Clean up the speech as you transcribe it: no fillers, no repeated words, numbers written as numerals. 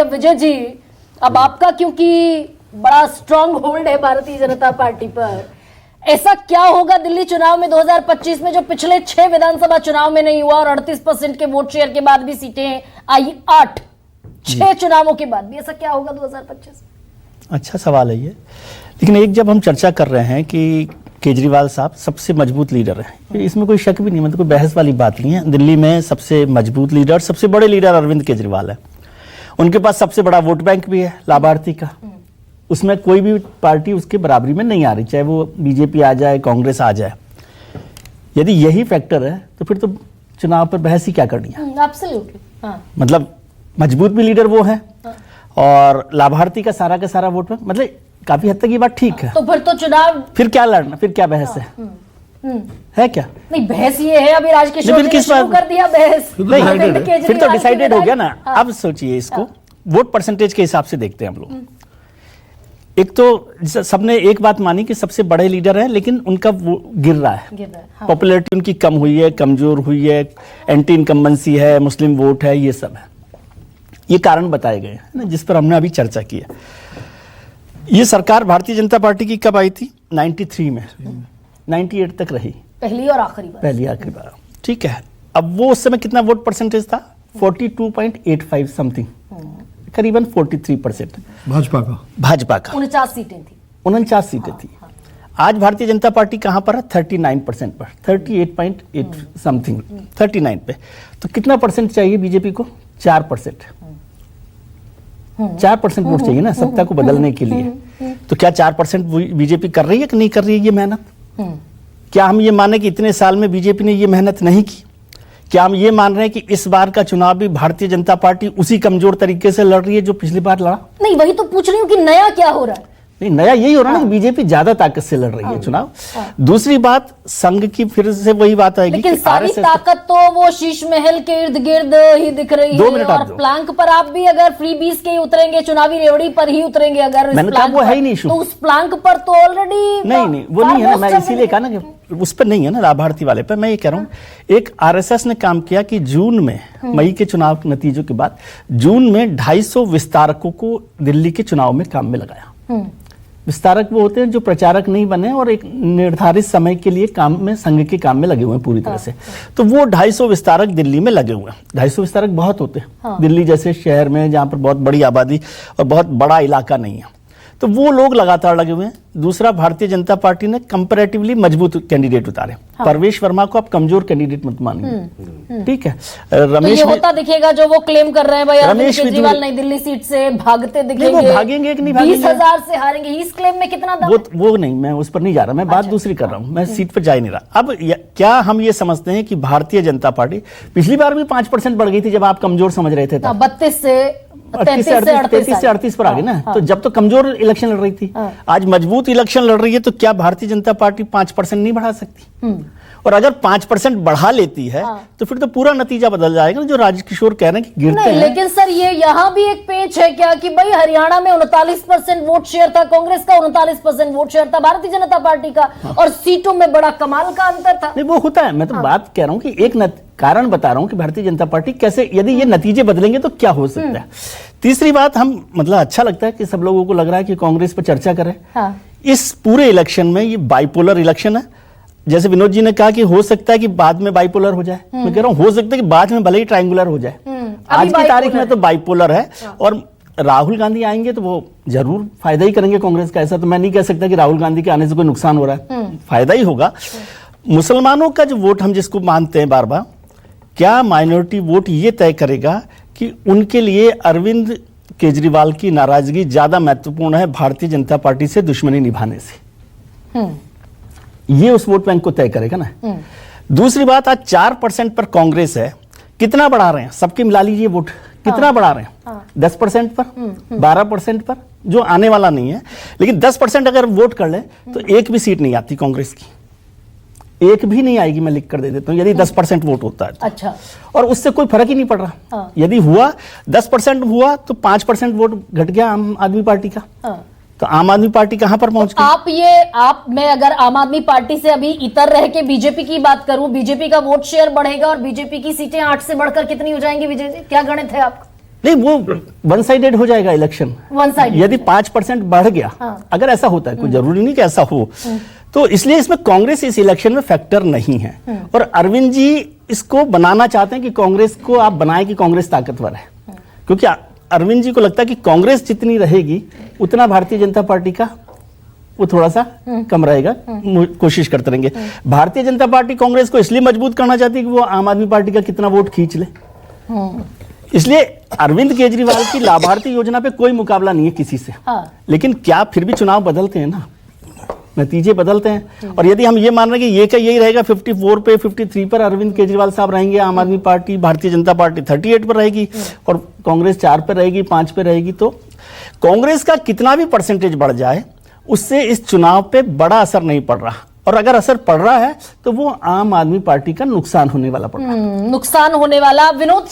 विजय जी, अब आपका क्योंकि बड़ा स्ट्रांग होल्ड है भारतीय जनता पार्टी पर, ऐसा क्या होगा दिल्ली चुनाव में 2025 में जो पिछले 6 विधानसभा चुनाव में नहीं हुआ और 38% के वोट शेयर के बाद भी सीटें आई 8, 6 चुनावों के बाद भी, ऐसा क्या होगा 2025? अच्छा सवाल है ये, लेकिन एक जब हम चर्चा कर रहे हैं कि केजरीवाल साहब सबसे मजबूत लीडर है, इसमें कोई शक भी नहीं, मतलब कोई बहस वाली बात नहीं है। दिल्ली में सबसे मजबूत लीडर, सबसे बड़े लीडर अरविंद केजरीवाल है। उनके पास सबसे बड़ा वोट बैंक भी है लाभार्थी का, उसमें कोई भी पार्टी उसके बराबरी में नहीं आ रही, चाहे वो बीजेपी आ जाए, कांग्रेस आ जाए। यदि यही फैक्टर है तो फिर तो चुनाव पर बहस ही क्या करनी है। एब्सोल्युटली, हाँ। मतलब मजबूत भी लीडर वो है और लाभार्थी का सारा वोट बैंक, मतलब काफी हद तक ये बात ठीक है। तो फिर तो चुनाव, फिर क्या लड़ना, फिर क्या बहस है क्या? नहीं, बहस ये है, अभी राजकिशोर ने शुरू कर दिया बहस, नहीं, फिर तो डिसाइडेड हो गया ना। अब सोचिए इसको वोट परसेंटेज के हिसाब से देखते हैं हम लोग। एक तो सबने एक बात मानी कि सबसे बड़े लीडर हैं, लेकिन उनका वो गिर रहा है, पॉपुलैरिटी उनकी कम हुई है, कमजोर हुई है, एंटी इनकम्बेंसी है, मुस्लिम वोट है, ये सब है। ये कारण बताए गए हैं जिस पर हमने अभी चर्चा की है। ये सरकार भारतीय जनता पार्टी की कब आई थी? 93 में, 98 तक रही, पहली और आखिरी बार। ठीक है। अब वो उस समय कितना वोट परसेंटेज था? 42.85 समथिंग, करीबन 43%। भाजपा का 49 सीटें थी, 49 सीटें थी। आज भारतीय जनता पार्टी कहां पर है? 39% पर, 38.8 समथिंग, 39 पे। तो कितना परसेंट चाहिए बीजेपी को? 4%। 4% वोट चाहिए ना सत्ता को बदलने के लिए। तो क्या 4% बीजेपी कर रही है कि नहीं कर रही है ये मेहनत? क्या हम ये माने कि इतने साल में बीजेपी ने ये मेहनत नहीं की? क्या हम ये मान रहे हैं कि इस बार का चुनाव भी भारतीय जनता पार्टी उसी कमजोर तरीके से लड़ रही है जो पिछली बार लड़ा? नहीं, वही तो पूछ रही हूँ कि नया क्या हो रहा है। नहीं, नया यही हो रहा है ना कि बीजेपी ज्यादा ताकत से लड़ रही है चुनाव। दूसरी बात, संघ की फिर से वही बात आएगी, लेकिन सारी ताकत तो वो शीश महल के इर्द गिर्द ही दिख रही है। और प्लांक पर आप भी अगर फ्रीबीज के ही उतरेंगे, चुनावी रेवड़ी पर ही उतरेंगे, अगर मैंने कहा वो है ही नहीं इशू, तो उस प्लांक पर तो ऑलरेडी नहीं वो नहीं है ना। मैं इसीलिए कहा ना कि उस पर नहीं है ना, लाभार्थी वाले पर। मैं ये कह रहा हूँ एक आरएसएस ने काम किया कि जून में, मई के चुनाव के नतीजों के बाद जून में 250 विस्तारकों को दिल्ली के चुनाव में काम में लगाया। विस्तारक वो होते हैं जो प्रचारक नहीं बने और एक निर्धारित समय के लिए काम में, संघ के काम में लगे हुए हैं पूरी तरह से। तो वो 250 विस्तारक दिल्ली में लगे हुए हैं। 250 विस्तारक बहुत होते हैं दिल्ली जैसे शहर में, जहां पर बहुत बड़ी आबादी और बहुत बड़ा इलाका नहीं है। तो वो लोग लगातार लगे हुए हैं। दूसरा, भारतीय जनता पार्टी ने कंपैरेटिवली मजबूत कैंडिडेट उतारे। परवेश वर्मा को आप कमजोर कैंडिडेट मत मानिए, ठीक है। रमेश, तो ये होता दिखेगा जो वो क्लेम कर रहे हैं, भाई रमेश केजरीवाल नई दिल्ली सीट से भागते दिखेंगे, वो भागेंगे कि नहीं भागेंगे, 20,000 से हारेंगे, इस क्लेम में कितना दम? वो नहीं, मैं उस पर नहीं जा रहा, मैं बात दूसरी कर रहा हूं, मैं सीट पर जा ही नहीं रहा। अब क्या हम ये समझते हैं कि भारतीय जनता पार्टी पिछली बार भी 5% बढ़ गई थी जब आप कमजोर समझ रहे थे? 32 से 33 से 38 पर आ गए ना। तो जब तो कमजोर इलेक्शन लड़ रही थी, आज मजबूत इलेक्शन लड़ रही है, तो क्या भारतीय जनता पार्टी 5% नहीं बढ़ा सकती? और अगर 5% बढ़ा लेती है तो फिर तो पूरा नतीजा बदल जाएगा, जो राजकिशोर कह रहे हैं कि गिरते हैं। लेकिन सर ये यहाँ भी एक पेच है क्या कि भाई हरियाणा में 39% वोट शेयर था कांग्रेस का, 39% वोट शेयर था भारतीय जनता पार्टी का, और सीटों में बड़ा कमाल का अंतर था। नहीं, वो होता है। मैं तो बात कह रहा हूँ कि एक कारण बता रहा हूं कि भारतीय जनता पार्टी कैसे, यदि ये नतीजे बदलेंगे तो क्या हो सकता है। तीसरी बात, हम मतलब अच्छा लगता है कि सब लोगों को लग रहा है कि कांग्रेस पर चर्चा करें। इस पूरे इलेक्शन में ये बाइपोलर इलेक्शन है। जैसे विनोद जी ने कहा कि हो सकता है कि बाद में बाइपोलर हो जाए, मैं कह रहा हूं हो सकता है कि बाद में भले ही ट्रायंगुलर हो जाए। आज की तारीख में तो बाइपोलर है, और राहुल गांधी आएंगे तो वो जरूर फायदा ही करेंगे कांग्रेस का। ऐसा तो मैं नहीं कह सकता कि राहुल गांधी के आने से कोई नुकसान हो रहा है, फायदा ही होगा। मुसलमानों का जो वोट हम जिसको मानते हैं बार बार, क्या माइनॉरिटी वोट ये तय करेगा कि उनके लिए अरविंद केजरीवाल की नाराजगी ज्यादा महत्वपूर्ण है भारतीय जनता पार्टी से दुश्मनी निभाने से? ये उस वोट बैंक को तय करेगा ना। दूसरी बात, आज 4% पर कांग्रेस है, कितना बढ़ा रहे हैं? सबके मिला लीजिए वोट, कितना बढ़ा रहे हैं? 10% पर, 12% पर, जो आने वाला नहीं है। लेकिन 10% अगर वोट कर ले तो एक भी सीट नहीं आती कांग्रेस की, एक भी नहीं आएगी, मैं लिख कर दे देता हूं, यदि 10% वोट होता है तो। अच्छा। और उससे कोई फर्क ही नहीं पड़ रहा। यदि हुआ 10% हुआ तो 5% वोट घट गया आम आदमी पार्टी का। तो आम आदमी पार्टी कहां पर पहुंच गई? मैं अगर आम आदमी पार्टी से अभी इतर रह के बीजेपी की बात करूं, बीजेपी का वोट शेयर बढ़ेगा और बीजेपी की सीटें 8 से बढ़कर कितनी हो जाएंगी विजय जी? क्या गणित है आपका? नहीं, वो वन साइडेड हो जाएगा इलेक्शन। वन साइड यदि 5% बढ़ गया, अगर ऐसा होता है, कोई जरूरी नहीं कि ऐसा हो, तो इसलिए इसमें कांग्रेस इस इलेक्शन में फैक्टर नहीं है। और अरविंद जी इसको बनाना चाहते हैं कि कांग्रेस को आप बनाएं कि कांग्रेस ताकतवर है, क्योंकि अरविंद जी को लगता है कि कांग्रेस जितनी रहेगी उतना भारतीय जनता पार्टी का वो थोड़ा सा कम रहेगा। कोशिश करते रहेंगे। भारतीय जनता पार्टी कांग्रेस को इसलिए मजबूत करना चाहती है कि वो आम आदमी पार्टी का कितना वोट खींच ले। इसलिए अरविंद केजरीवाल की लाभार्थी योजना पे कोई मुकाबला नहीं है किसी से। लेकिन क्या फिर भी चुनाव बदलते हैं ना, नतीजे बदलते हैं। और यदि हम ये मान रहे हैं कि ये क्या यही रहेगा, 54 पे 53 पर अरविंद केजरीवाल साहब रहेंगे, आम आदमी पार्टी भारतीय जनता पार्टी 38 पर रहेगी और कांग्रेस 4 पर रहेगी, 5 पे रहेगी, तो कांग्रेस का कितना भी परसेंटेज बढ़ जाए उससे इस चुनाव पे बड़ा असर नहीं पड़ रहा। और अगर असर पड़ रहा है तो वो आम आदमी पार्टी का नुकसान होने वाला पड़ रहा है। नुकसान होने वाला। विनोद